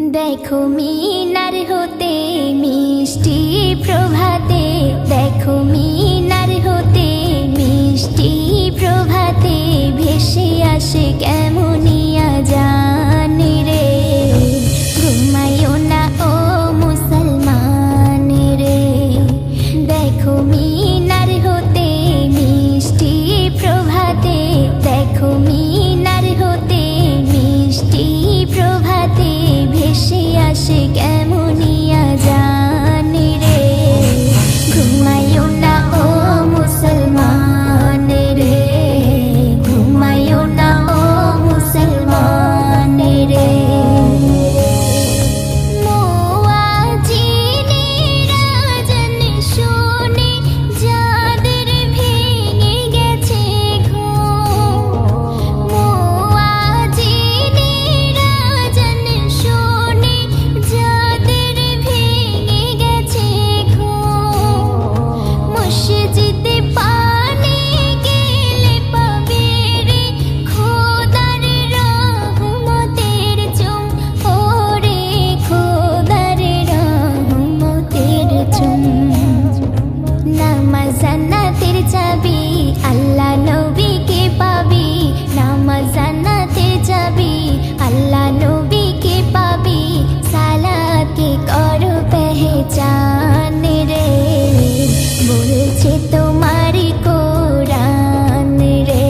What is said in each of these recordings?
देखो मीनार होते मिष्टि प्रभाते देखो मीनार होते मिष्टि प्रभाते भेसे आसे केमनिया जान रे घुमायो ना ओ मुसलमान रे देखो मीनार होते मिष्टि प्रभाते देखो मीनार होते मिष्टि प्रभाते भेसे आसे केमनिया जान रे घुमायो ना ओ मुसलमान रे घुमायो ना ओ मुसलमान रे अल्लाह नबी के पाबी नामाज जान्नाते जाबी अल्लाह नबी के पाबी सालात के करो पहचान रे बोलछे तुम्हारी कुरान रे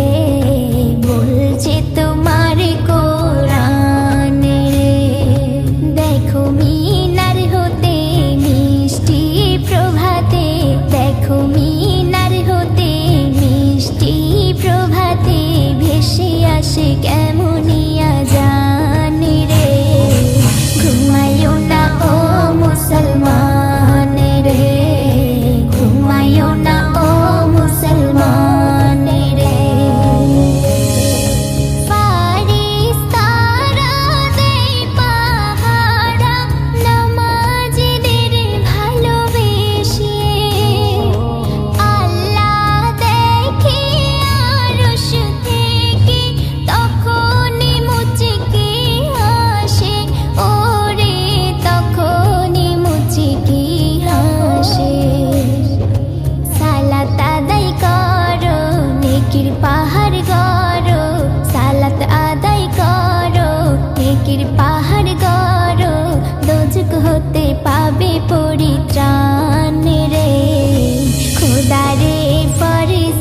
बोलछे तुम्हारी कुरान रे देखो मीनार होते मिष्टि प्रभाते देखो मीनार होते मिष्टि प्रभाते भेसे आसे केमनिया जान रे घुमायो ना ओ मुसलमान रे घुमायो ना ओ मुसलमान रे फारिस्तारा देय पाहाड़ा नामाजीদের ভালোবেসে আল্লাহ দেখে আরশ থেকে তখনই মুচকি হাসে ওরে তখনই মুচকি হাসে সালাত আদায় করো নেকির পাহাড় গড়ো সালাত আদায় করো নেকির পাহাড় গড়ো দোজখ হতে পাবে পরিত্রাণ রে খোদা রে ফরজ